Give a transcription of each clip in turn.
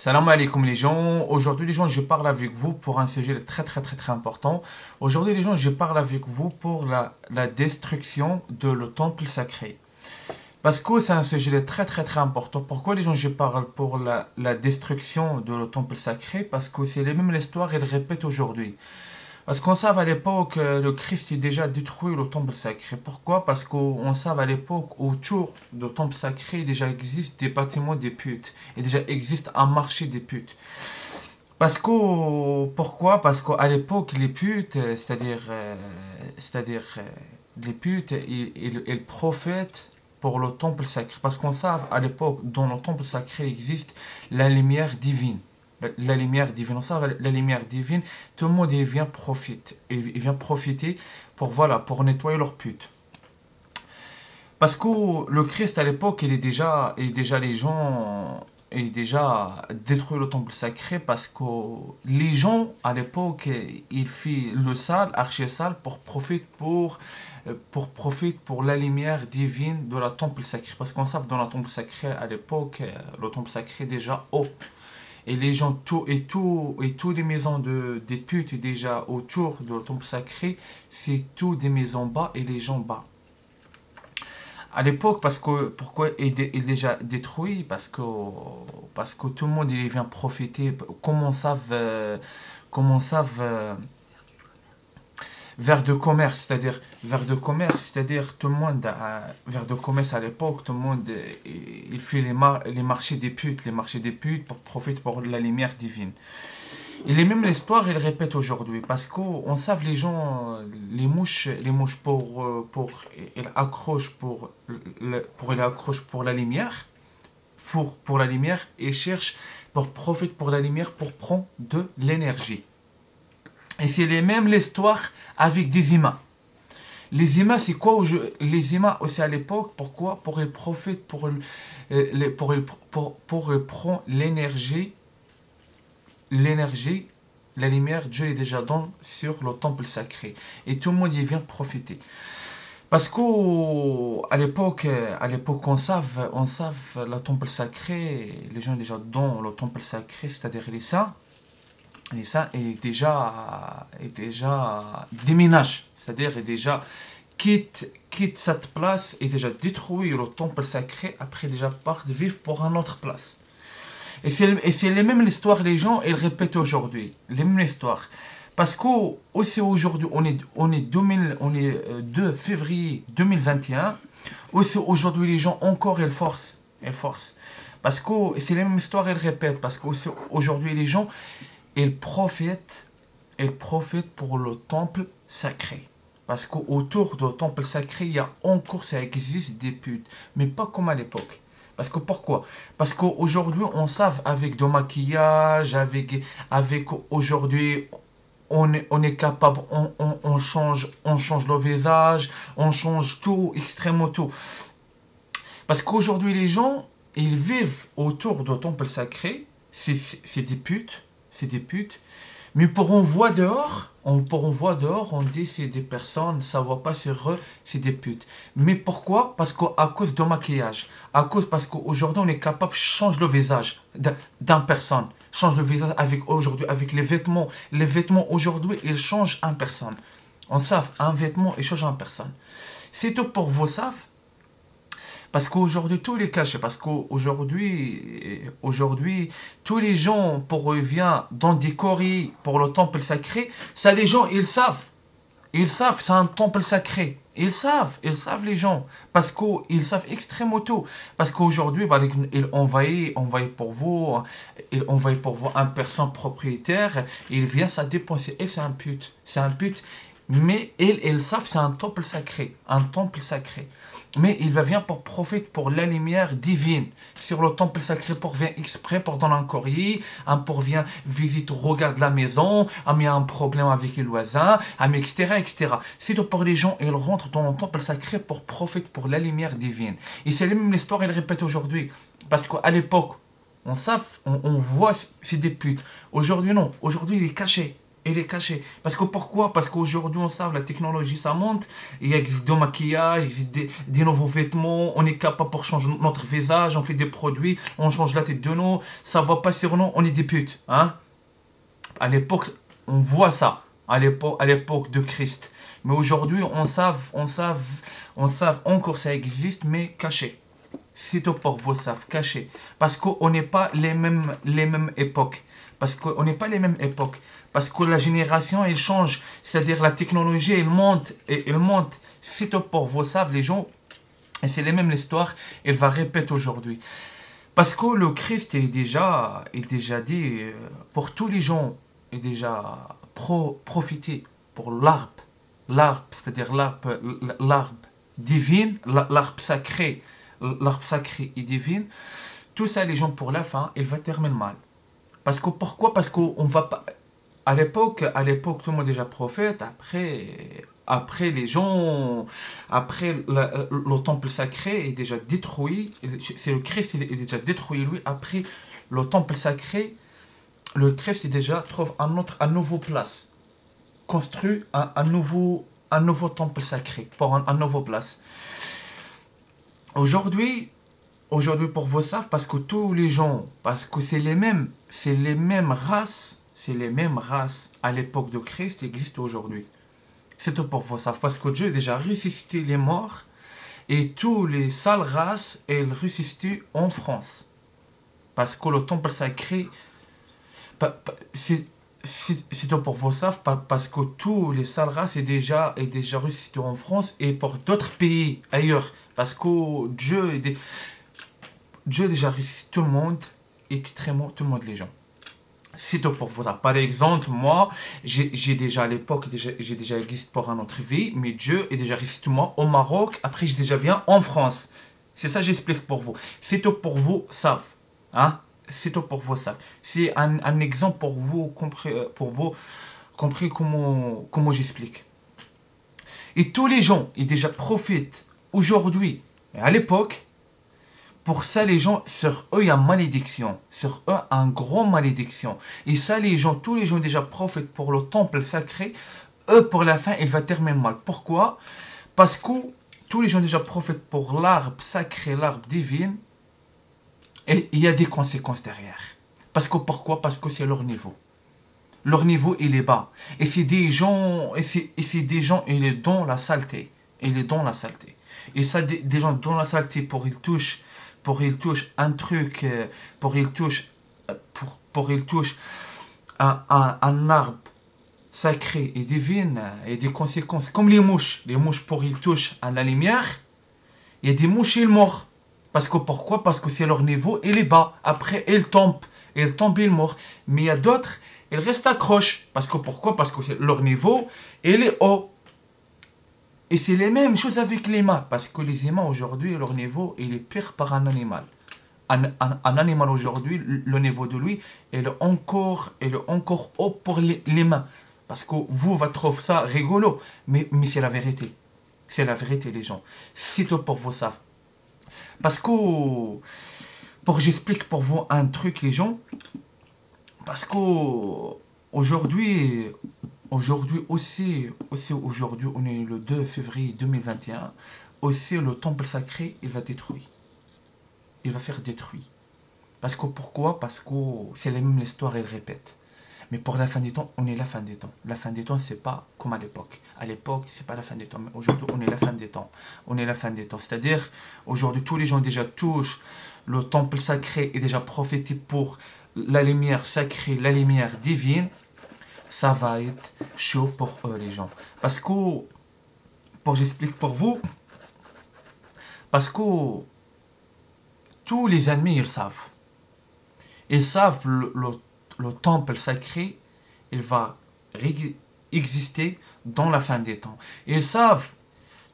Salam alaikum les gens. Aujourd'hui les gens, je parle avec vous pour un sujet très important. Aujourd'hui les gens, je parle avec vous pour la destruction de le temple sacré. Parce que c'est un sujet très important. Pourquoi les gens, je parle pour la destruction de le temple sacré? Parce que c'est les mêmes l'histoire, elle répète aujourd'hui. Parce qu'on savait à l'époque, le Christ a déjà détruit le temple sacré. Pourquoi? Parce qu'on savait à l'époque, autour du temple sacré, déjà existe des bâtiments des putes. Et déjà existe un marché des putes. Pourquoi? Parce qu'à l'époque, les putes, les putes, ils prophètent pour le temple sacré. Parce qu'on sait à l'époque, dans le temple sacré existe la lumière divine. La lumière divine, on sait la lumière divine, tout le monde il vient profiter. Il vient profiter pour nettoyer leurs putes. Parce que le Christ à l'époque, il est déjà les gens, il est déjà détruit le temple sacré parce que les gens à l'époque, ils font le sale, archi sale pour profiter pour la lumière divine de la temple sacré. Parce qu'on sait dans la temple sacré à l'époque, le temple sacré déjà haut. Et les gens, toutes les maisons des putes déjà autour du temple sacré, c'est tout des maisons bas et les gens bas. À l'époque, pourquoi il est déjà détruit? Parce que tout le monde il vient profiter. Comment savent vers de commerce, c'est-à-dire tout le monde vers de commerce à l'époque, tout le monde il fait les marchés des putes pour profiter pour la lumière divine. Et les mêmes l'histoire, il répète aujourd'hui parce qu'on savent les gens, les mouches elles accrochent pour la lumière, pour la lumière et cherchent pour profiter pour la lumière pour prendre de l'énergie. Et c'est les mêmes l'histoire avec des imams. Les imams, c'est quoi? Les imams aussi à l'époque, pourquoi? Pour ils profitent, pour prendre l'énergie, la lumière, Dieu est déjà dans sur le temple sacré. Et tout le monde y vient profiter. Parce qu'à l'époque, on savent le temple sacré, les gens déjà dans le temple sacré, c'est-à-dire les saints. Et ça est déjà déménage, c'est-à-dire est déjà quitte cette place et déjà détruit le temple sacré, après déjà part vivre pour une autre place. Et c'est les mêmes l'histoire, les gens, ils répètent aujourd'hui, les mêmes histoires. Parce que aussi aujourd'hui, on est 2 février 2021, aussi aujourd'hui les gens encore ils forcent. Parce que c'est les mêmes histoires, ils répètent, parce qu'aujourd'hui les gens ils profitent pour le temple sacré. Parce qu'autour du temple sacré, il y a encore, ça existe des putes. Mais pas comme à l'époque. Parce que pourquoi? Parce qu'aujourd'hui, on savent avec du maquillage, avec aujourd'hui, on est capable, on change le visage, on change tout, extrêmement tout. Parce qu'aujourd'hui, les gens, ils vivent autour du temple sacré, c'est des putes. Mais pour on voit dehors, on dit c'est des personnes, ça ne voit pas sur eux, c'est des putes. Mais pourquoi? Parce qu'à cause de maquillage. Parce qu'aujourd'hui, on est capable de changer le visage d'une personne. Change le visage avec les vêtements. Les vêtements aujourd'hui, ils changent en personne. On sait, un vêtement, il change en personne. C'est tout pour vous, savez. Parce qu'aujourd'hui, tous les cachets, parce qu'aujourd'hui, tous les gens, pour eux, viennent dans des coris pour le temple sacré, ça, les gens, ils savent. Ils savent, c'est un temple sacré. Ils savent les gens. Parce qu'ils savent extrêmement tout. Parce qu'aujourd'hui, ils envahissent pour vous, un personne propriétaire, il vient ça dépenser. Et c'est un pute. Mais ils savent, c'est un temple sacré. Mais il va venir pour profiter pour la lumière divine sur le temple sacré, pour venir exprès pour donner un courrier, pour venir visiter, regarde la maison, il y a un problème avec les voisins, etc. C'est tout pour les gens, ils rentrent dans le temple sacré pour profiter pour la lumière divine. Et c'est la même histoire, il répète aujourd'hui. Parce qu'à l'époque, on voit, c'est des putes. Aujourd'hui, non. Aujourd'hui, il est caché. il est caché. Parce que pourquoi? Parce qu'aujourd'hui, on sait, la technologie, ça monte. Il existe du maquillage, il existe des nouveaux vêtements. On est capable pour changer notre visage. On fait des produits. On change la tête de nous. Ça va pas sur nous. On est des putes. Hein? À l'époque, on voit ça. À l'époque de Christ. Mais aujourd'hui, on savent encore ça existe, mais caché. C'est tout pour vous savez, caché. Parce qu'on n'est pas les mêmes époques. Parce qu'on n'est pas les mêmes époques. Parce que la génération, elle change. C'est-à-dire la technologie, elle monte. Et elle monte. C'est tout pour vous savez, les gens. Et c'est les mêmes l'histoire. Elle va répéter aujourd'hui. Parce que le Christ est déjà dit, pour tous les gens, est déjà profité pour l'arbre. L'arbre, c'est-à-dire l'arbre divin, l'arbre sacré et divin. Tout ça, les gens, pour la fin, il va terminer mal. Parce que pourquoi? Parce qu'on va pas. À l'époque, tout le monde est déjà prophète. Après les gens, après le temple sacré est déjà détruit. C'est le Christ, il est déjà détruit lui. Après le temple sacré, le Christ il déjà trouve un nouveau place, construit un nouveau temple sacré pour un nouveau place. Aujourd'hui pour vous savez, parce que tous les gens, parce que c'est les mêmes races, à l'époque de Christ existent aujourd'hui. C'est tout pour vous savez, parce que Dieu a déjà ressuscité les morts et tous les sales races, elles ressuscitent en France. Parce que le temple sacré, c'est tout pour vous savez, parce que tous les sales races est déjà ressuscité en France et pour d'autres pays ailleurs. Parce que Dieu a déjà ressuscité tout le monde, extrêmement tout le monde, les gens. C'est tout pour vous. Par exemple, moi, j'ai déjà à l'époque, j'ai déjà existé pour une autre vie, mais Dieu est déjà ressuscité moi au Maroc, après je déjà viens en France. C'est ça que j'explique pour vous. C'est tout pour vous, savent. Hein? C'est tout pour vous, savent. C'est un exemple pour vous, compris comment j'explique. Et tous les gens, ils déjà profitent aujourd'hui, et à l'époque. Pour ça, les gens, sur eux, il y a malédiction. Sur eux, un grand malédiction. Et ça, tous les gens déjà profitent pour le temple sacré. Eux, pour la fin, il va terminer mal. Pourquoi? Parce que tous les gens déjà profitent pour l'arbre sacré, l'arbre divin. Et il y a des conséquences derrière. Parce que pourquoi? Parce que c'est leur niveau. Leur niveau, il est bas. Et c'est des gens, il est dans la saleté. Il est dans la saleté. Et ça, des gens dans la saleté, pour ils touchent un truc, pour il touche un arbre sacré et divin, et des conséquences, comme les mouches, pour ils touchent à la lumière, il y a des mouches, ils meurent. Parce que pourquoi? Parce que c'est leur niveau, il est bas. Après, ils tombent, ils meurent. Mais il y a d'autres, ils restent accrochés. Parce que pourquoi? Parce que leur niveau, il est haut. Et c'est les mêmes choses avec les humains. Parce que les humains aujourd'hui, leur niveau, il est pire par un animal. Un animal aujourd'hui, le niveau de lui, il est encore haut pour les mains. Parce que vous trouver ça rigolo. Mais c'est la vérité. C'est la vérité, les gens. C'est tout pour vous savez. Parce que, j'explique pour vous un truc, les gens. Parce que aujourd'hui aussi, aujourd'hui, on est le 2 février 2021, aussi le temple sacré, il va détruire. Il va faire détruire. Parce que pourquoi? Parce que c'est la même histoire, elle répète. Mais pour la fin des temps, on est la fin des temps. La fin des temps, c'est pas comme à l'époque. À l'époque, c'est pas la fin des temps. Mais aujourd'hui, on est la fin des temps. On est la fin des temps. C'est-à-dire, aujourd'hui, tous les gens déjà touchent. Le temple sacré est déjà prophété pour la lumière sacrée, la lumière divine. Ça va être chaud pour eux, les gens. Parce que, j'explique pour vous, parce que tous les ennemis, ils savent. Ils savent le temple sacré, il va exister dans la fin des temps. Ils savent,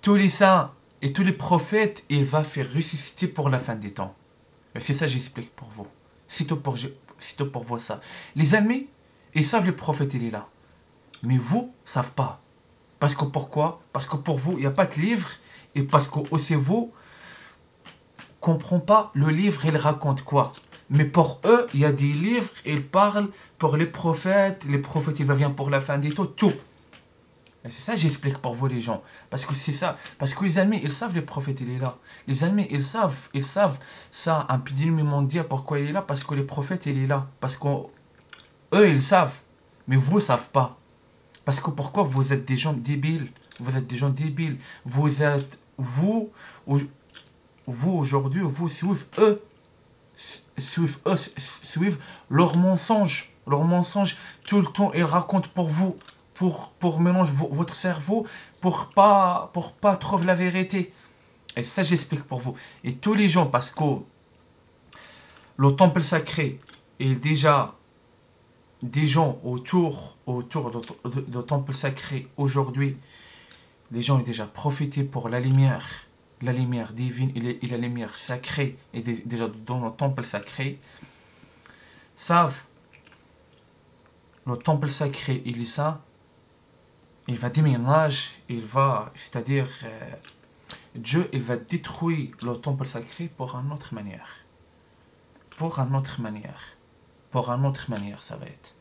tous les saints et tous les prophètes, il va faire ressusciter pour la fin des temps. C'est ça que j'explique pour vous. C'est tout pour vous ça. Les ennemis, ils savent le prophète, il est là. Mais vous, ne savez pas. Parce que pourquoi? Parce que pour vous, il n'y a pas de livre. Et parce que aussi vous, ne comprenez pas le livre, il raconte quoi? Mais pour eux, il y a des livres, ils parlent pour les prophètes, ils viennent pour la fin des temps, tout. Et c'est ça que j'explique pour vous les gens. Parce que c'est ça. Parce que les Allemands, ils savent les prophètes, il est là. Les Allemands, ils savent ça, un épidémie mondiale, pourquoi il est là. Parce que les prophètes, il est là. Parce qu'eux, ils savent. Mais vous ne savez pas. Parce que pourquoi vous êtes des gens débiles. Vous êtes des gens débiles. Vous aujourd'hui, vous suivez leurs mensonges. Leurs mensonges, tout le temps, ils racontent pour vous. Pour mélanger votre cerveau, pour pas trouver la vérité. Et ça, j'explique pour vous. Et tous les gens, parce que le temple sacré est déjà des gens autour du temple sacré aujourd'hui. Les gens ont déjà profité pour la lumière divine et la lumière sacrée, et déjà dans le temple sacré, savent le temple sacré, il est ça. Il va déménager, c'est-à-dire, Dieu, il va détruire le temple sacré pour une autre manière. Pour une autre manière, ça va être.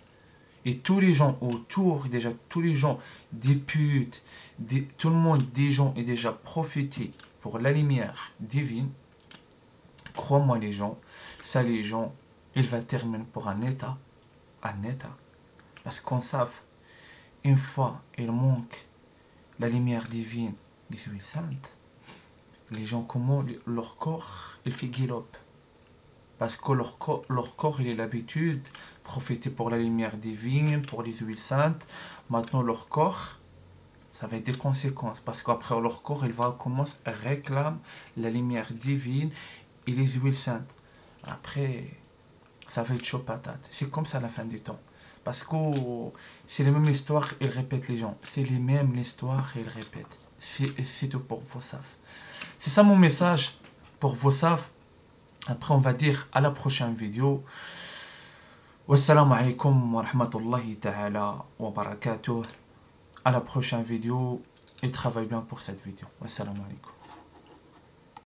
Et tous les gens autour, déjà, tous les gens, des putes, tout le monde, des gens, est déjà profité pour la lumière divine. Crois-moi, les gens, il va terminer pour un état. Parce qu'on sait, une fois il manque la lumière divine, les huiles saintes, les gens, comment leur corps, il fait guilope. Parce que leur corps, il a l'habitude de profiter pour la lumière divine, pour les huiles saintes. Maintenant, leur corps, ça va être des conséquences. Parce qu'après, leur corps, il va commencer à réclamer la lumière divine et les huiles saintes. Après, ça va être chaud patate. C'est comme ça à la fin du temps. Parce que c'est les mêmes histoires, ils répètent les gens. C'est les mêmes histoires, ils répètent. C'est tout pour vous savez. C'est ça mon message pour vous savez. Après, on va dire à la prochaine vidéo. Wassalamu alaikum wa rahmatullahi ta'ala wa barakatuh. À la prochaine vidéo. Et travaille bien pour cette vidéo. Wassalamu alaikum.